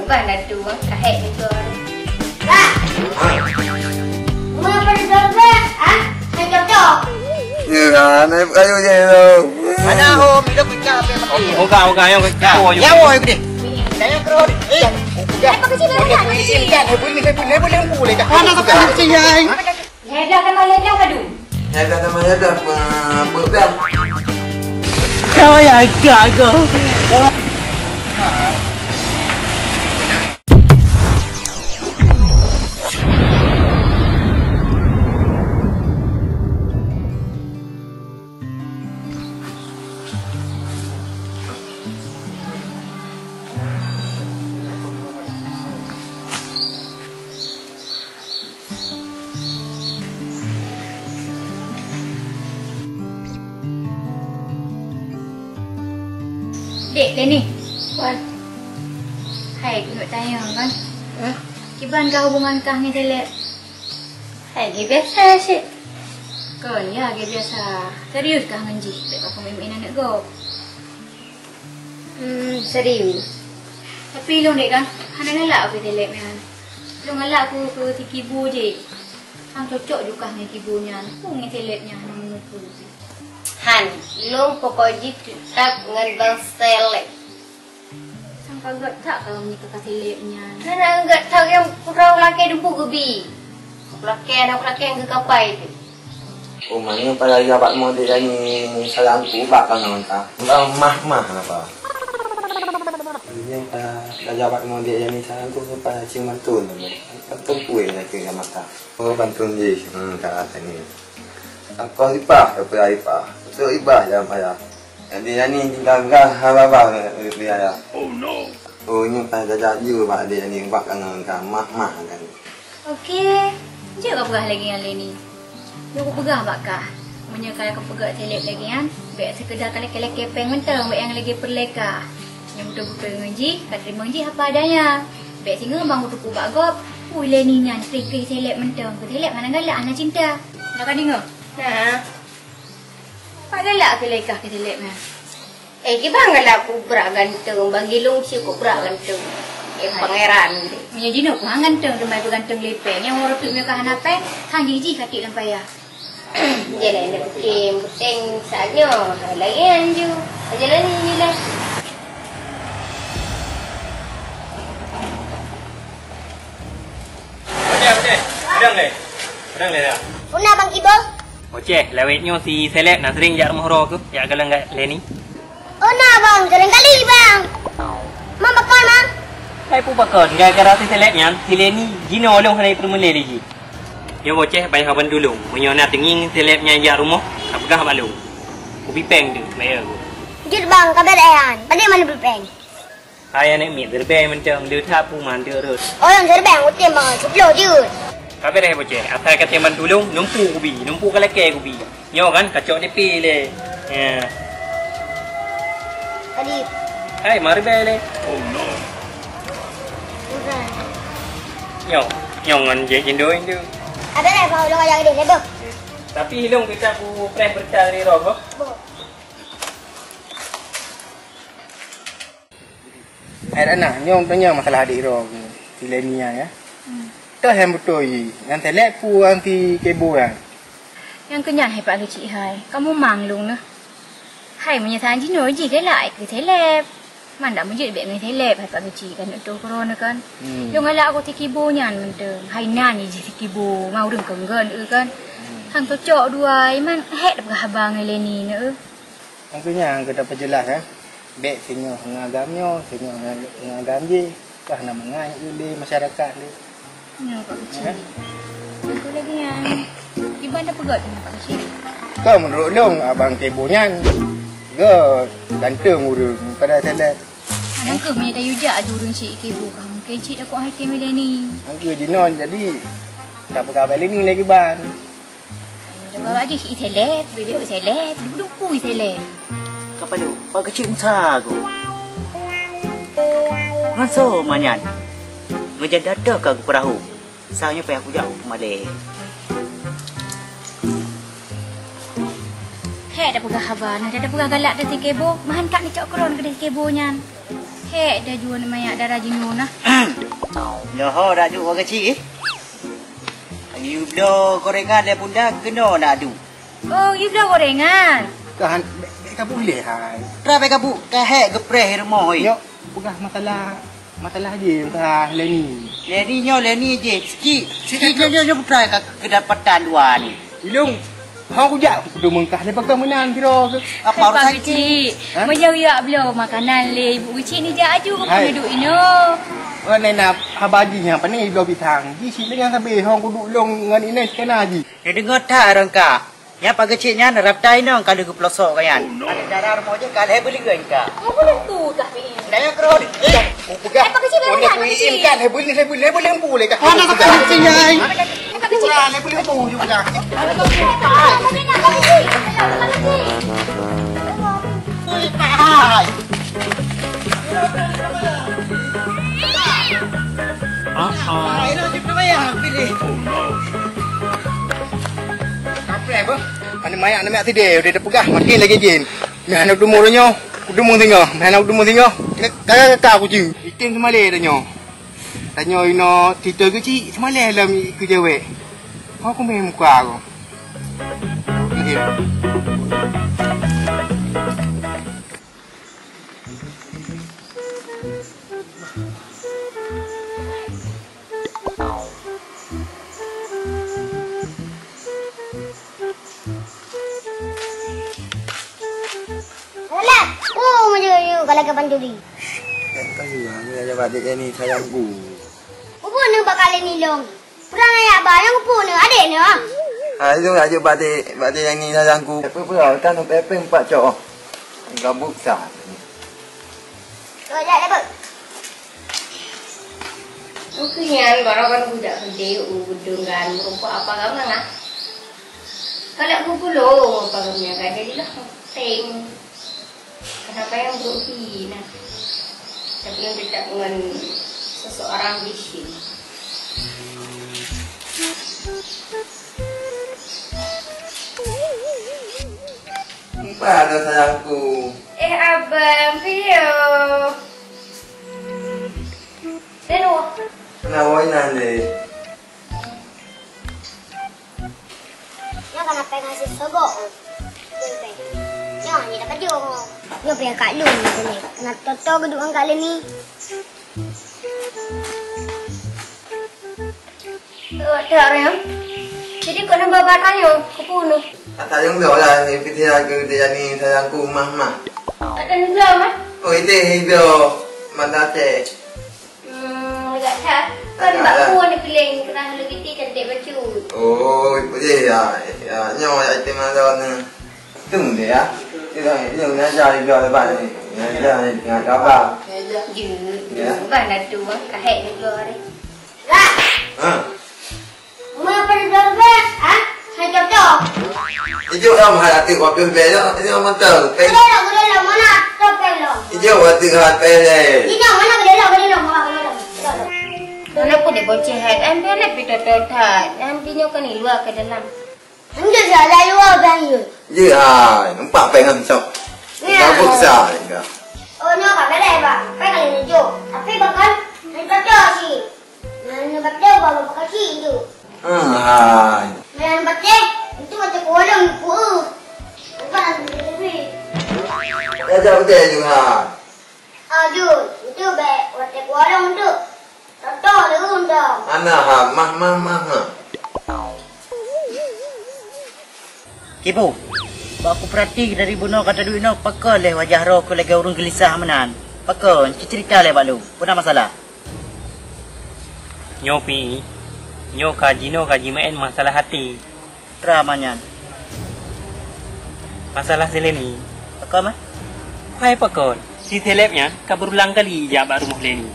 Bukan dah tu, kahek juga. Lah! Mengapa di dalam? Ah? Saya cocok. Ya, naik kayu je tu. Mana ho, bila kita apa pakai? Okey, yang kita. Ya, wo ini. Saya kerod. Apa kecil dah? Boleh boleh dah. Mana tak kecil ai. Ledah kan malah dah padu. Ya, kata mana dah berpegang. Kau yang gagal. Dek, Lenny. Wan. Hai, aku nak tanya kan. Kiban kau hubungan kau ni telek? Hai, dia biasa asyik. Kau ni dia biasa. Serius kah menji? Baik aku main-main anak kau. Serius. Tapi lu dek kan, hana ngelak aku telek kan. Lu ngelak aku ke tikibu je. Hang cocok juga dengan kibunya. Aku dengan teleknya hang mengukur. Han, long pokoknya tetap dengan bang selek. Sampai gak tak kalau menikah teleknya. Mana enggak tahu yang purau laki dumpu gebi. Laki anak laki yang kekapai itu. Oh, mana pada jabat model ni salam tu bak kan orang tak. Mah apa. Yang pada jabat model ni salam tu pada cing mantun. Mantun kuih nak ke mata. Oh, mantun je. Tak ada ni. Apa ipah, apa ipah. So ibah jangan payah. Dia ni tinggal apa dia ya. Oh no. Oh ini pada jaju pak dia ni buat kan mah kan. Okey. Je kau pegah lagi yang lain ni. Yo kau pegah bakkah. Punya kalau kau pegah telek lagi kan. Baik sekedar kalau kepeng mentang baik yang lagi perleka. Yang betul-betul ngaji, kat terima ngaji apa adanya. Baik singa bang tuku bak gop. Ui Leni nyan trik-trik telek mentang. Telek mana galak anak cinta. Nak kan dengar? Nah. Pak galak ke lekah ke telek mana? Kibang galak ku berak ganteng, bagi lungsi ku berak ganteng. Pangeran. Punya jino ku hang ganteng demai ku ganteng lepeng. Yang orang tu punya kahan apa? Hang jiji katik dan payah. Jalan ni puting saatnya. Layan je. Jalan ni lah. Pedang le dah. Una bang Ibo? Okey, lawetnya si Selek nak sering jak rumah ro ke? Jak galang kat Leni. Una bang, jalan kali bang. Mama kau bang. Hai pu bakon, gara-gara si Selek nyan, si Leni jino olong hari permula lagi. Yo boceh payah haban dulu. Munyo nak tenging Selek nya jak rumah, tak pegah balu. Ku pipeng tu, bayar aku. Jut bang, kabar ayan. Pada mana berpeng? Hai anak mi terbe mentang dia tak pu man dia terus. Oh, yang terbang utim bang, sepuluh jut. Kabar dah boceh, asal kata man dulu numpu kubi, numpu kalake kubi. Nyo kan kacok depi le. Ya. Tadi. Hai marbe le. Oh no. Nyong ngan je jendoi tu. Ada nak kau long ayam dia tu. Tapi hilong kita ku press bercal di rogo. Ada nak nyong tanya masalah adik ro si Lenia ya. Dah yang betul ye. Yang telek pu anti kebo kan. Yang kenyan hai pak kecil hai. Kamu manglung nah. Hai menyatakan jino ji kelak ke telep. Mana menjadi baik dengan telep hai pak kecil kan tu corona kan. Yo ngalak aku tikibo nyan menteng. Hai nan ji tikibo mau deng kenggan kan. Hang cocok dua man het dah habang Leni ne. Angkunya kita perjelas kan. Baik sinyo ngagamnya, sinyo ngagam je. Kah nak mengai di masyarakat ni. Ya pak kecil. Aku lagi yang iban dah pegat pak kecil. Kau menurut long abang kebo nyan. Ge ganteng urang pada telek. Anak ke punya dayu jak urang cik kebo kamu. Kecil aku hai ke Leni. Angku jinon jadi tak berkabar Leni lagi ban. Bawa je si telep, beli telep, duduk telep. Kapalo, pagkacing sago. Ngaso manyan. Ngejadada ka perahu. Sanya payah aku jauh male. Hei dah pegah habar, dah pegah galak dah kebo. Mahan kak ni cak kron ke kebo nyan. Hek dah jual mayak darah jinun nah. Loh, dah ju orang kecil. You blow gorengan dia pun dah kena nak adu. Oh, you dah gorengan. Kan tak boleh hai. Trape kabu kahek gepreh rumah oi. Yo, bukan masalah je masalah Leni. Leni je. Sikit nyo try kedapatan dua ni. Ilung. Hang kujak kudu mengkah lepas kau menang kira ke. Apa Pak urusan kecil. Menjauh ya belum makanan le ibu kecil ni dia aju ke Hai. duduk ino. Orang lain nak habaji yang pandai belah bitang. Ji si dengan sampai hang kudu long dengan ini kena ji. dia dengar tak orang ka? Yang pak kecilnya nak raptai nang kalau ke pelosok kan. Ada darah rumah je kalau beli kan ka. Apa tu dah ni? Dah kerod. Pegah. Pak kecil Boleh dah kuih kan boleh lembu le kan. Mana tak kecil ai. Pak kecil. Boleh lembu juga. Hai. Hai nak cip bayar pilih. Apa apa? Ani mayak nak tadi udah pegah makin lagi jin. Nah nak dumur nyo. Dumur tengah. Nak dumur tengah. Kakak aku tu. Itim semale dah nyo. Tanya ino tita kecil semale dalam kerja wek. Aku main muka aku. Gitu. Alah, macam you kalau ke Panjuri. Kan tahu hanya aja badik ni sayangku. Apa ni bakal ni long? Perang ayah bayang apa ni? Adik ni ah. Itu aja badik yang ni sayangku. Apa kan pepe 4 cok. Gabuk sah. Kau jap dapat. Mungkin barang-barang budak gede, udungan, rumput apa kamu ngah? Kalau aku pulung, apa kamu yang ada lah, ting. Kenapa yang beruhi nah? Tapi yang dekat dengan seseorang di sini. Apa ada sayangku? Abang, video. Teno. Kenapa nanti? Yang kan apa yang ngasih sobok? Yang ni dapat jom. Yang punya Kak Lun ni ni. Nak toto gedung Kak Lun ni. Tak Ram. Jadi kau nak bawa tanya ke punuh. Tak yang dah lah ni kita ni sayangku mah. Tak ada nuzam ah. Oh itu mana teh? Agak tak. Kan mbak puan ni pilih kerana lagi cantik baju. Oh itu ya nyawa item ada ni. Tunggu dia ya. Itu ni aja dia lepas ni. Ni apa? Ya. Mana tu kahek juga ni. Lah. Mau pada dorbe? Ah? Hai cocok. Ijo am hati ko pun bela ini mantap. Gula mana? Topel lo. Ijo hati hat pele. Ini mana gula mana? Kenapa dia boceh hat? Ambil nak pita totat. Ambilnya kan ni luar ke dalam. Enggak salah luar bang you. Ya, nampak pengen sok. Gabuk sah enggak. Oh, no, kat belai pak. Pengen kali hijau. Tapi bakal nak baca sih. Nak baca bawa kaki tu. Hai. Nak baca itu macam kolong ku. Bukan lebih. Ya jauh deh juga. Aduh, itu baik. Macam kolong tu. Tahu tu undang. Anak mah. Kipu. Aku perhati dari bunuh kata duit no pakal leh wajah roh aku lagi urung gelisah menan. Pakal cerita leh balu. Puna masalah. Nyopi. Kaji main masalah hati. Dramanya. Masalah seleni. Pakal mah? Hai pakon. Si telepnya ka berulang kali jabat rumah Leni.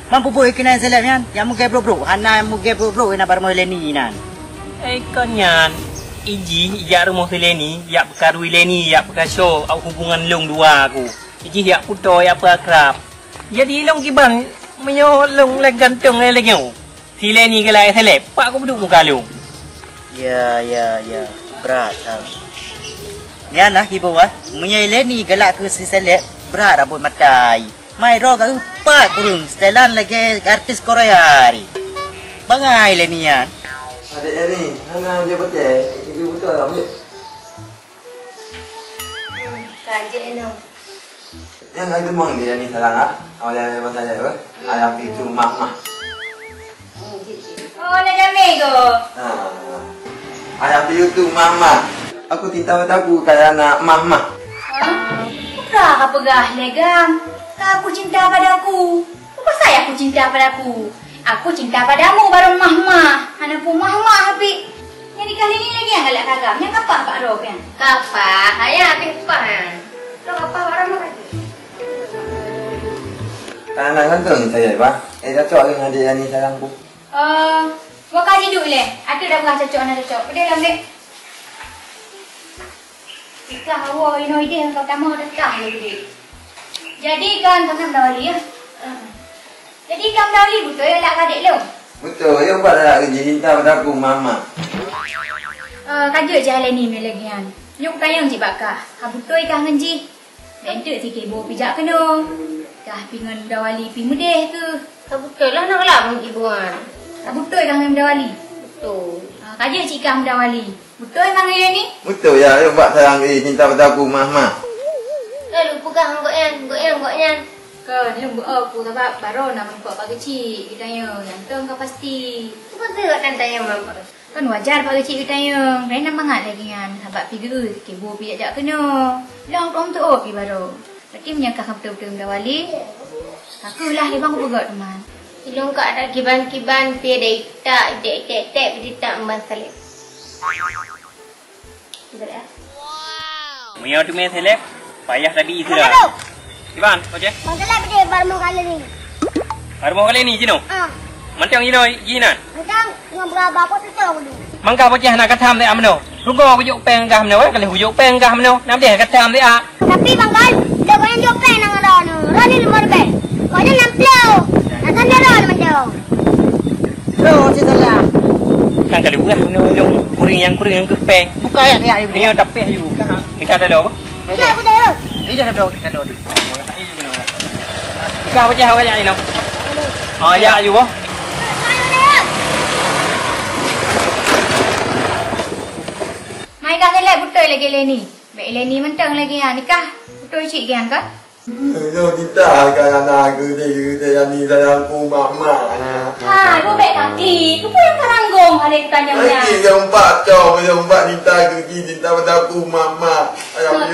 Mampu boleh kena selebnya. Yang muka bro. Hana yang muka bro ina bar moile ni nan. Konyan. Iji ya rumah Leni, ya berkarui Leni, ya berkasyo au hubungan long dua aku. Iji ya puto ya akrab. Jadi long kiban menyo long le gantung le legyo. Si Leni ke lai seleb, pak aku duduk muka long. Ya. Berat. Ni anak ibu ah. Munya Leni galak ke si seleb. Berat rambut matai. Mai ro ka empat kurung. Setelan lagi artis Korea hari. Bangai le ni yan. Adiknya ni, hang dia betul. Itu betul lah. Kaje no. Yang ada mang dia ni salah ah. Awalnya apa saya apa? Ayam itu mama. Oh, nak jamai ke? Ayam itu mama. Aku cinta padaku kayak anak mama. Kau pegah legam. Kau cinta padaku. Apa saya aku cinta padaku? Aku cinta padamu baru mama. Anak pun mama habis. Yang kali ni lagi yang galak kagam. Yang kapak Pak Rob kan? Kapak, ayah pipan. Lo kapak orang mana? Anak kandung saya, Pak. Cocok dengan adik ni sayangku. Gua kaji dulu le. Aku dah pernah cocok nak cocok. Dia ambil. Ika hawa ino ide yang kau tamu dah kah lagi. Jadi kan tanam dawali ya. Jadi kan dawali betul ya nak adik lo. Betul, ya Pak dah kerja cinta padaku mama. Kajuk je hal ni melegian. Nyuk tayang cik bakah. Ha betul kah ngenji? Bentuk sikit bo pijak kena. Kah pingan dawali pi mudeh ke? Betul lah nak lah ibuan. Ha betul kah ngam dawali? Betul. Kajuk cik kah dawali. Betul memang dia ni? Betul ya, ya Pak sayang cinta padaku mama. Lalu pegang goknya. Kau ni lumbu aku sebab baru nak nampak pak kecil kitanya. Yang kau pasti. Apa tu tantanya mama? Kan wajar pak kecil kitanya. Lain nak mangat lagi kan. Sebab pergi kebo pi ajak kena. Lang tong tu pi baru. Berarti menyangka betul-betul dawali. Aku lah dia bang pegat teman. Ilong kak ada kiban-kiban pi tak masalah. Tidak ya? Mia tu main seleb. Payah tadi itu dah. Iban, okey. Masalah pada baru kali ni. Baru kali ni Jino. Mantang Jino jinan. Kadang dengan berapa apa tu tahu dulu. Mangka pecah nak katam dia amno. Rugo bujuk peng gah amno, kalau bujuk peng gah amno, nam dia katam dia. Tapi banggal, dah banyak job pen nang ron. Ron ni lumur be. Kau dah namplau. Akan dia ron macam. Ro cerita lah. Kan kalau buah amno kuring yang ke peng. Buka ya dia ibu. Dia tapeh ayu. Kita ada apa? Ya, aku dah. Ini dah dok, kita dok. Kau pecah apa jadi no? Oh ya ayu boh. Mai kah selek betul lagi Leni. Baik Leni mentang lagi ya nikah. Betul cik gian kan? Yo cinta kan anak aku dia ni sayangku mama. Ha, kau baik kaki. Kau pun yang karanggung hari tanya punya. Lagi yang empat cinta cinta padaku mama.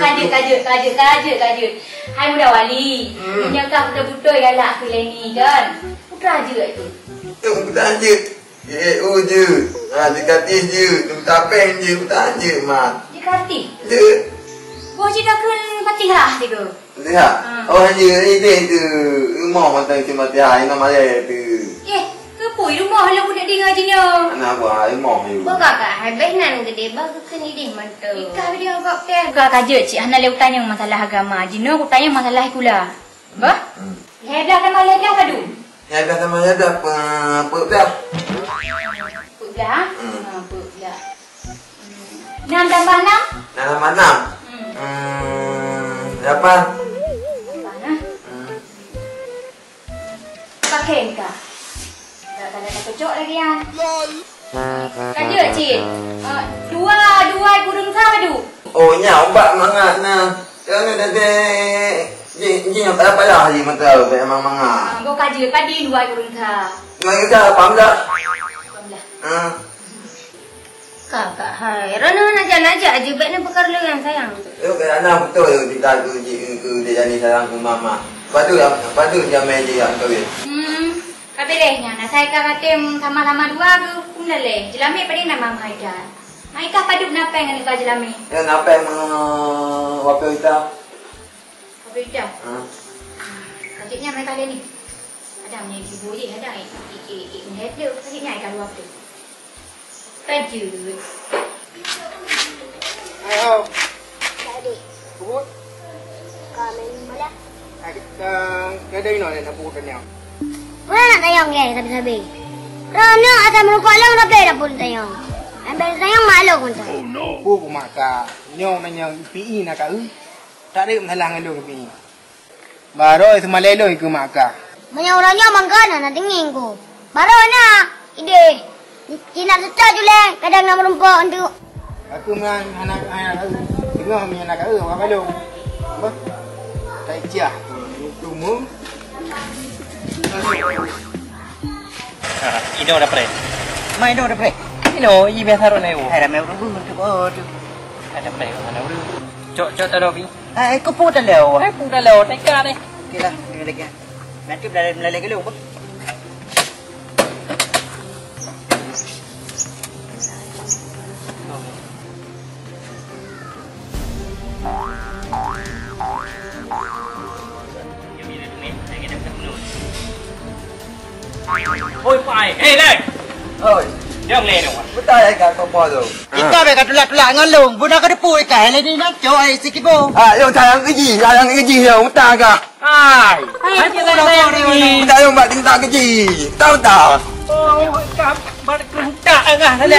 Kajut. Hai muda wali. Menyangka betul-betul galak ke Leni kan? Putra je itu. Bukan je. Je. Dekatis je. Tapeng je. Bukan je, Mak. Jekati. Je. Kau cerita ke Fatihah tu ke? Lihat. Oh, je. Ini tu. Rumah mantang cuma tiada. Ini malah tu. Kepui rumah lah budak dia ngajinya. Anak buah rumah tu. Kakak, habis nan gede bagus ni deh mantap. Ikah dia kau teh. Kau kajut cik Hana leu tanya masalah agama. Jino aku tanya masalah kula. Bah? Ledah sama ledah padu. Ya dah sama ya dah apa dah. Pugah? Pugah. 6 tambah 6? Dalam mana? Berapa? Mana? Pakai kah? Tak ada kecok lagi kan? Kajut cik. Dua burung sama tu. Oh nyawa mangat nah. Jangan ada Ji yang tak apa lah Ji mata memang mangat. Kau kajut padi dua burung ka. Ngai dah pam dah. Kakak, hai. Rana nak jalan aja baiknya perkara yang sayang. Yo kerana betul yo kita tu Ji ke dia jadi sayangku mama. Padu dia main dia yang kawin. Kabelehnya, nah saya kata sama-sama dua tu pun leh. Jelami pada nama Maida. Maika padu napa yang nikah jelami? Ya napa yang waktu kita? Kabelnya. Kajiknya mereka ni. Ada punya ibu je, ada head dia. Kajiknya ikan luar tu. Kajut. Ayo. Tadi. Kubut. Kami mana? Ada ini nak buat ni. Mana nak tayang ni sabi-sabi. Rana ada merukak lang tapi dah pun tayang. Ambil tayang malu pun tak. Buku maka nyong nanya PI nak kau. Tak ada masalah dengan PI. Baru semalelo iku maka. Banyak orangnya mangkana nak tingin ko. Baru na ide. Cina seta jule kadang nak merumpok untuk. Aku man anak tengah mi anak apa lu? Apa? Tai chia. Tumu. Ino dah pre. Mai đâu pre. Ino, i biasa ro nai. Hai ramai orang pun tu tu. Ada pre, mana uru. Cok ta dobi. Ai ko pu ta leo. Hai pu dah lo, tai ka deh. Kira ni lagi. Nanti belai ke lu. Ôi phải, ê đây. Oi, Dong le dong. betul ya kak kau bodoh. Kita beka tulak-tulak ngalung. Budak ka depui ka le ni nak coy sikit bo. Ah, yang sayang keji yang utang kak. Ai. Hai kita dah ni. Kita yang buat tinggal keji. Tahu tak? Oh, kap bar kunta ngah le.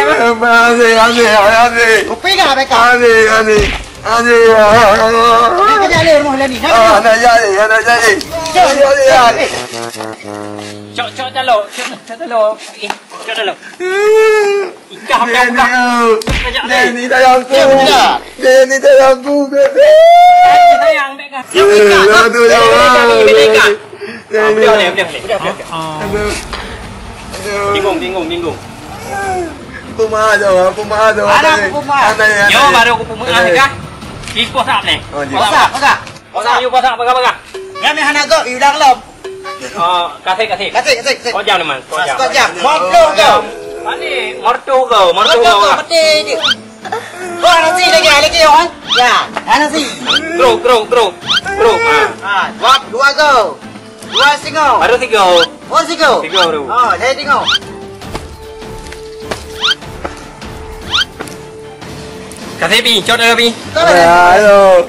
Asyik. Upi ka beka. Asyik. Nak kerja le rumah le ni. Nak jadi. Cok ta lo. Cok ta lo. Ikah dah buka. Ni sayangku. Ni sayangku. Sayang beka. Aduh, Boleh. Aduh. Bingung. Pumah tu. Yo baru aku pemua ni kan. Iko sap ni. Posak. Posak you posak baga. Ngami hana go yu dak lom. Oh, kasih. Kasih. Kau jam ni man. Kau jam. Morto go. Ani morto go. Mati je. Kau nasi lagi orang. Ya, nasi. Bro. Dua go. Dua singo. Baru 3. Oh singo. 3 baru. Oh, saya tengok. Kasih pi, cok dah pi. Aduh.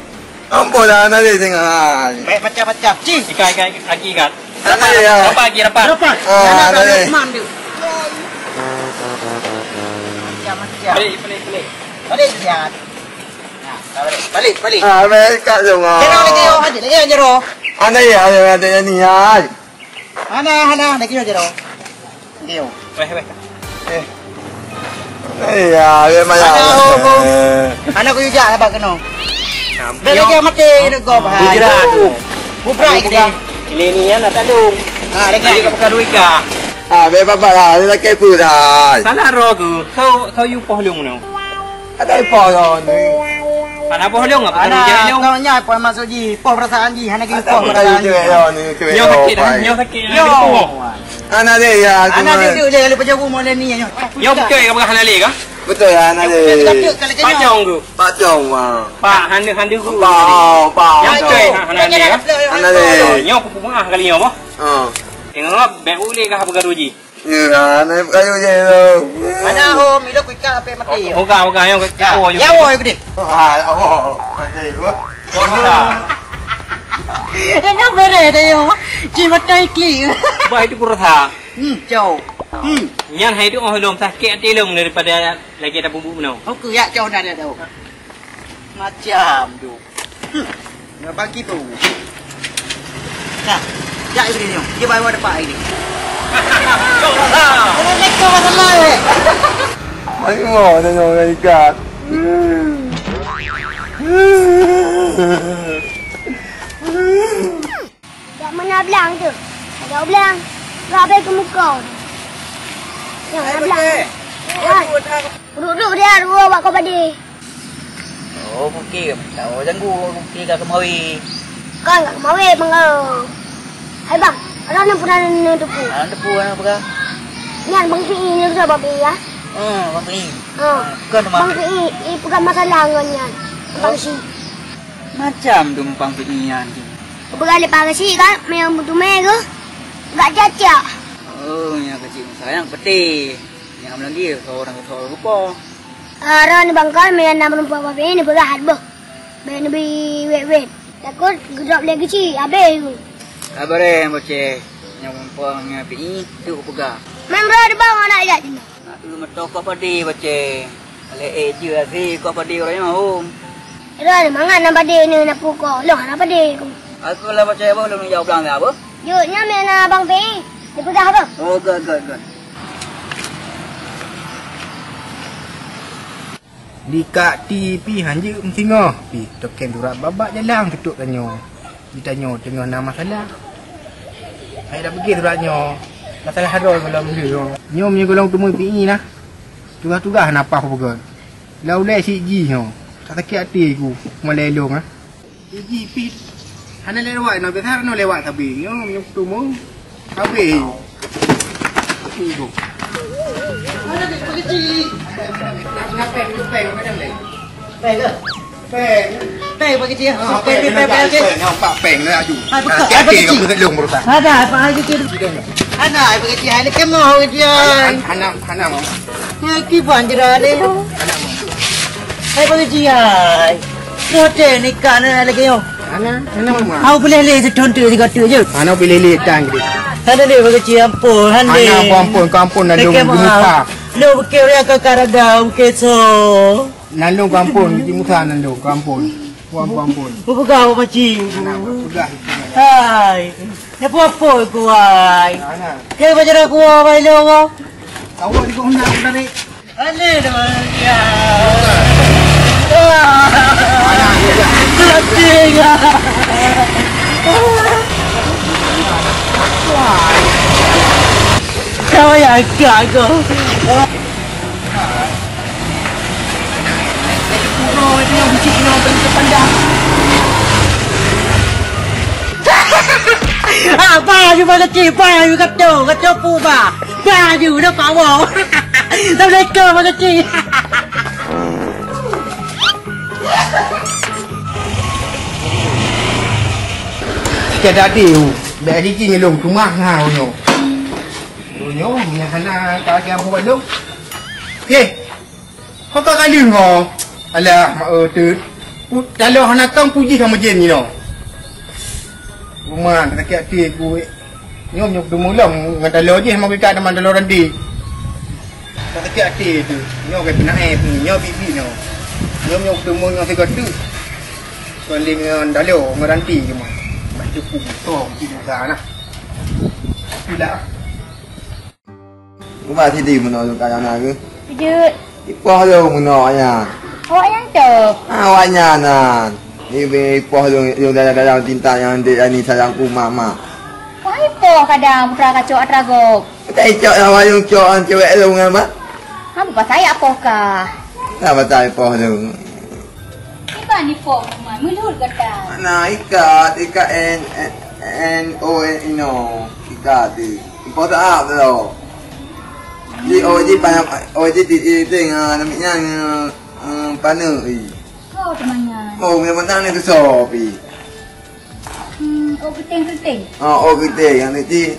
Ampun dah nanti tengah. Baik macam-macam. Cing. Ikan lagi ikan. Dapat. Dapat. Ah, nanti. Macam-macam. Pelik. Balik lihat. Nah, balik. Ah, mereka semua. Kena lagi orang aja, lagi aja roh. Ada ni ya. Hana, lagi aja roh. Dio. Weh. Iya, memang. Hana ko yuja ba keno. Lagi mati ni go ba. Kira aku. Buprai ke. Ilenian nak tadung. Lagi kau pakai duit kah? Ah, memang lah, ni lagi pula. Salah roh aku. Kau you pohlung no. Ada apa ni? Pana pohlung apa? Hana kau nya apa masuk ji, poh perasaan ji, hana ki poh Ada perasaan ji. ni. Nyo sakit. Anak dia ya. Hana duduk je kalau pejabu mo ni nyo. Nyo betul kau pakai halali kah? Betul ya, anak dia. Pacong tu. Pacong mah. Pak handu ku. Bau. Yang cuy handu ya. Anak dia. Nyo aku pun kali nyo boh. Tengok bek uli kah apa garuji. Ya, anak kayu je tu. Hana ho milo ku ka ape mati. Oga yang kau. Ya wo yo gede. Ah, oh. Mati gua. Enak bere de yo. Ji matai kli. Baik itu kurasa. Jauh. Nyan hai tu orang belum sakit tilung daripada lagi ada bumbu no. Aku ya jauh dah ada tahu. Macam tu. Nak bagi tu. Nah, ya ini ni. Dia bawa depan ini. Jangan lekor masalah eh. Mai mo na no ikat. Tak mana belang tu. Ada belang. Rabai ke muka. Jangan belang. Duduk dia dua buat kau padi. Oh, mungkin tahu janggu mungkin kat kemawi. Kan enggak mau bang. Hai bang, ada nak pernah tepu. Tepu apa kah? Nyan bang Pi ni sudah babi ya. Bang Pi. Kan bang Pi ini bukan masalah ngan bang si. Macam dumpang pinian. Bukan lepas si kan, memang butuh mega. Enggak caca. Oh, yang kecil sayang peti. Yang lagi orang rupa. Ara ni bangkal main nama rupa babi ni berahat bah. Ben bi wet. Takut gedap lagi si abe tu. Abare boceh. Yang rumpanya pi tu pegang. Memang ada bang anak ajak je. Nak tu metok kau padi boceh. Ale je asi kau padi orang home. Ada mangan nak padi ni nak pukul. Loh nak padi. Aku lah percaya apa lu jawab lang apa? Yuknya mana Abang Peng? Dia pegang apa? Oh, good. Di kak TV hanja singa. Pi token durak babak jalan tutup tanyo. Ditanya tengah nama masalah. Saya dah pergi duraknya. Masalah haroi malam dia. Nyom nya golong temu pi nah. Tugas-tugas napa aku pegang. Laulai si Ji nyo. Tak sakit hati aku. Melelong ah. Ji pi. Hana lewat no besar no lewat tapi nyom nya temu. Habis. Tunggu. Mana dia pergi Ji? Nak peng macam ni. Peng ke? Peng bagi dia. Peng. Nampak peng lah aju. Hati kamu kelong berusaha. Ada apa aja tu? Ana bagi dia. Ini kamu dia. Hana mau. Ya kiban jera le. Hai bagi dia. Kote ni kan lagi yo. Hana mau. Au boleh le setontu juga tu je. Hana boleh lihat tang dia. Ada dia bagi dia ampun. Hana kampun dah dong muka. Lo kira ka karada ukeso. Nalung kampun di muka nalung kampun. Kampun. Buka maci. Hana sudah. Hai. Apa ku ai. Hana. Ke bajara ku ai lo. Tahu di kau nak tadi. Ane dia. Hana dia. Ketinga. Kau yang gagal. Ba như vậy là chỉ ba như gặp chỗ phu ba như nó phá bỏ. Tao lấy cơ mà cái chi. Cái đã điều để đi chi lùng cũng mang hào nhổ. Rồi nhổ nhà Hana cả cái không phải lúc. Thế. Không có cái đường hò. Alah mak tu. Kalau Hana tang puji sama jen ni no. Rumah tak kira hati aku. Nyom dumulong dengan talo je mau kita teman talo randi. Tak kira hati tu. Nyom ke pernah nyom bibi no. Nyom dumul dengan segala tu. Paling talo ngeranti je mah. Baca buku tu kita sana. Tidak. Kuma thì đi mà cái nào cứ. Jut. Ipoh lo muna yan. Awak yang cep. Awak nyanan. Ni be ipoh lo yung dalam tinta yang dia ni sayangku mama. Wahai po kadang putra kacau atragop. Tak icok awak yung cok cewek lo ngapa? Apa saya apakah? Tak betul ipoh lo. Ikan ni po man mulur kadang. Mana ikat N O N no ikat tu. Ipoh tak apa lo. Di oji banyak oji di tengah namanya panel. Kau temannya. Oh, memang tak ni tu sopi. Oh keting. Oh kita yang ni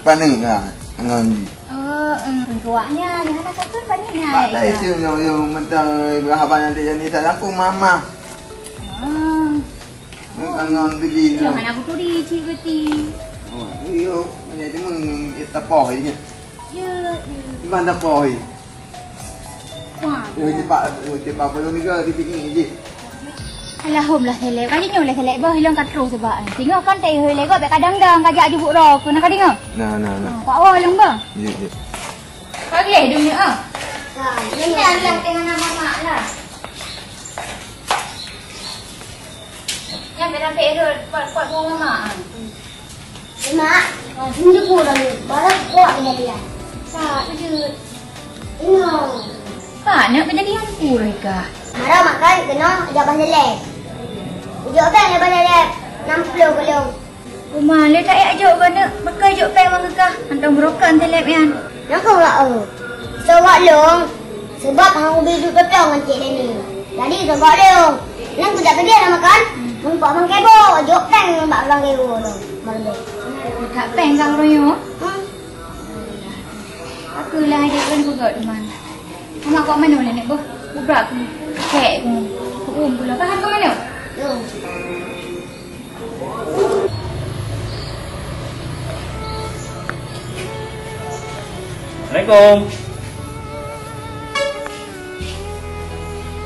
panel lah dengan. Tuanya ni ada satu panenya. Tak itu yang mentang berapa nanti jadi sayangku mama. Dengan begini. Jangan aku turi cik beti. Oh, iyo, ni cuma kita poh ini. Ya. Mana poh? Wah. Cepat belum ni ke di sini je. Alah hom lah selek. Kali nyo lah selek bah hilang katro sebab. Tengok kan tai hoi lego bek kadang-kadang kajak jubuk ro ku nak dengar. Nah. Pak awak lang bah. Ya. Pagi dunia ah. Ini Allah tengah nama mak lah. Yang berapa error buat buang mak. Mak, ini kurang ni. Barang kuat dia. Tak, je. Pak, nak menjadi hantu mereka. Marah makan kena jaban lelek. Ujuk peng jaban lelek 60 belum. Rumah le tak ayak jok kena bekai jok peng mangkah. Antang berokan telep yan. Nak kau lah sebab long. Sebab hang ubi duduk pepeng dengan cik ni. Jadi sebab long. Nang ku tak pergi nak makan. Nampak mang kebo jok peng bak lang kebo tu. Malam Tak peng kang royo. Aku lah ajak kan ku got man. Mak kau mana nenek boh? Ubrak aku. Kek aku. Ku pula. Tahan kau mana? Assalamualaikum.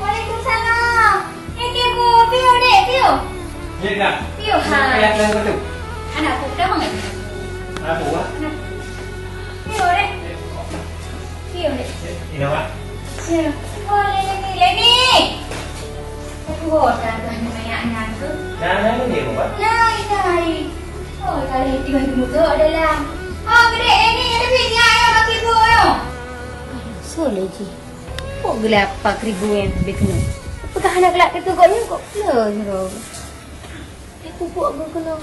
Waalaikumsalam. Kek bu, piu dek, piu. Ya kak. Piu Yo hai. Kelihatan kau tu. Anak aku dah bangun. Aku ah. Yo dek. Yo dek. Ini apa? Yo. Oh Leni. Aku bosan dah banyak tu. Jangan dia buat. Nai. Oh kali tiba tunggu tu adalah. Oh gede Leni ada video ayam bagi ibu yo. So lagi. Kok gelap 4,000 yang habis kena. Apakah anak kelak itu koknya kok kelak. Aku buat kena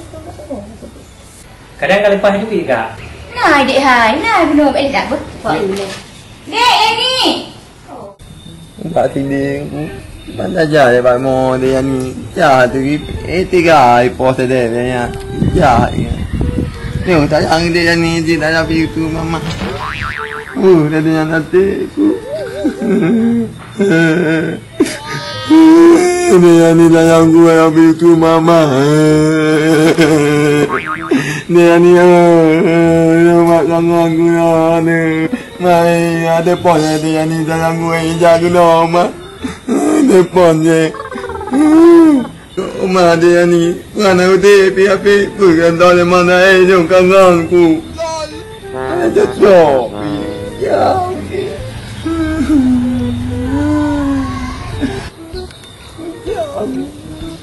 Kadang kalau lepas duit kak. Nah, dek hai. Nah, benar balik tak apa? Buat dulu. Dek, ni. Pak Tiding. Mana aja ya Pak Mo dia ni. Ya tu tiga pos dia ya. Ya. Ni tak ang dia ni dia dah pergi tu mama. Dah dia nanti. Dia ni dah yang gua yang pergi tu mama. Dia ni mak sangat guna ni. Mai ada pon dia ni dah yang gua jaga nama. Depan je. Oma dia ni mana udah api bukan tahu mana jom kanganku. Ada cok. Ya.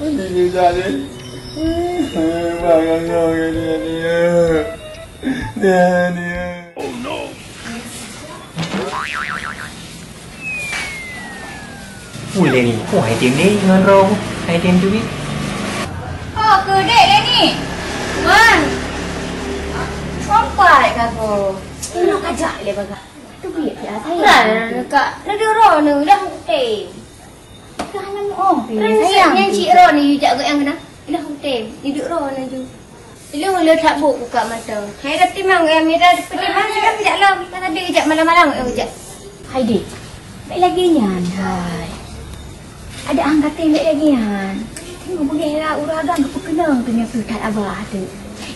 Ini jadi. Bagang dia. Oh no. Leni, kau hai tim ni dengan rong, hai tim duit. Oh, ke dek Leni. Man. Sampai kau. Ini nak ajak le baga. Tu biar dia saya. Nah, kak. Ada roh ni dah hotel. Dah nak oh. Sayang yang cik roh ni you jaga yang kena. Dah hotel. Duduk roh ni ju. Lu tak buk buka mata. Hai dah timang yang mira seperti mana dah tidak lam. Kan ada kejap malam-malam kejap. Hai dek. Baik lagi nyan. Hai. Ada angkatan baik lagi kan. Tengok bolehlah uragan ke perkenang tu yang perut abah tu.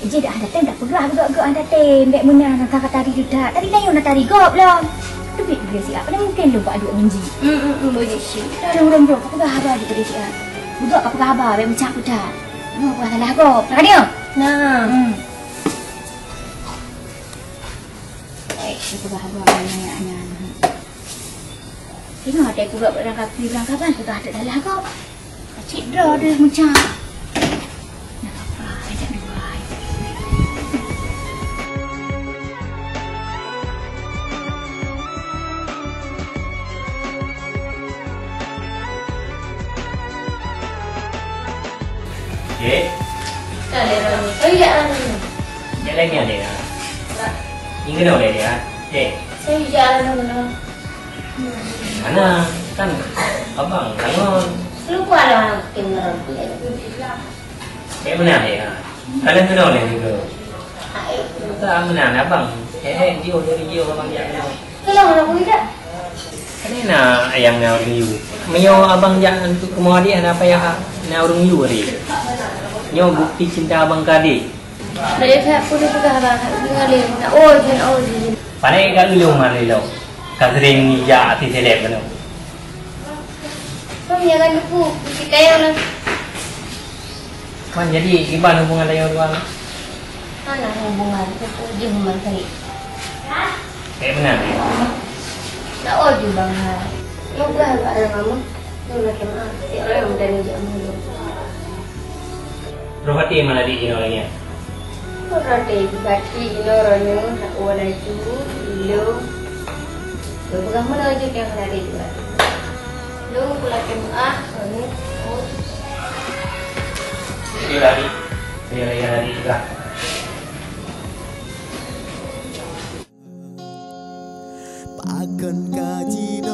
Je dah datang tak perah agak-agak angkatan. Baik menang nak tari tu tak. Tari lain nak tari gop lah. Tu baik dia siap. Pada mungkin lu buat aduk menji. Boleh sih. Dah orang bro. Apa khabar dia pada siap. Budak apa khabar baik macam aku tak. Mau buat salah gop. Nak dia? Nah. Baik, apa khabar banyak-banyak. Tengok ada juga berangkapan sudah ada dalam kau. Cik draw dia macam. Nak apa? Ajak dua. Okay. Tak ada orang ni. Oh iya ni. Jalan ni ada. Ini kena oleh dia. Okay. Saya jalan mana. Mana kan abang kangon. Lupa lah orang tim. Kayak mana dia? Kalian kena oleh juga. Tak mana abang. Jio dari Jio abang dia. Kalau orang pun tak. Kenapa ayam na orang you? Mayo abang jangan untuk kemau dia apa ya na orang you hari. Nyo bukti cinta abang kadi. Dari saya pun juga abang dengar dia. Oh je. Panai kalau lu mana lu? Kasring ya ati seleb mana? Kau jangan lupa kita yang lah. Man jadi gimana hubungan dengan orang? Mana hubungan tu je hubungan saya. Kayak mana? Tak oh je bang. Mau gua ada mama. Tu nak kena. Tiap orang dari jam dulu. Rohati mana di ini orangnya? Orang deh bati orangnya nak orang itu lu. Bukan mana aja yang ada juga. Lu pulang ke ni. Oh. Dia lari juga. Akan kaji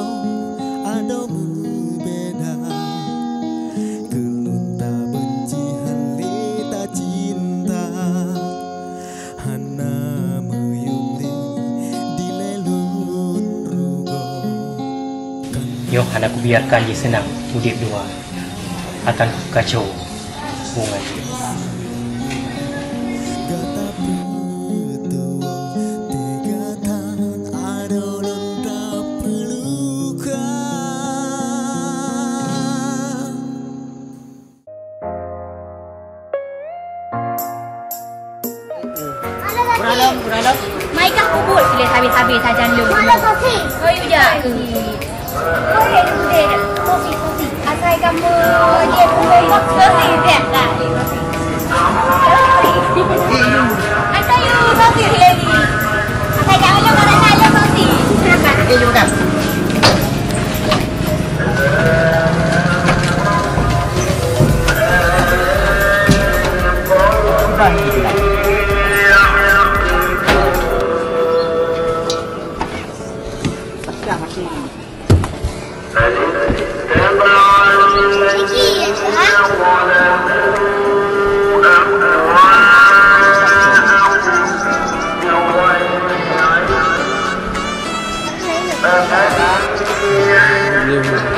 ada berbeda. Kelunta benci halita cinta. Hana Yo, anak aku biarkan dia senang hidup dua. Akan kacau hubungan dia. habis saja lu. Mana kopi? Oh, you jak ke? Kau ada kopi. Asal kamu dia pun kopi tak tak. Asal you kopi lagi. Asal jangan lu kalau nak lu kopi. Okey, jom makan. Ini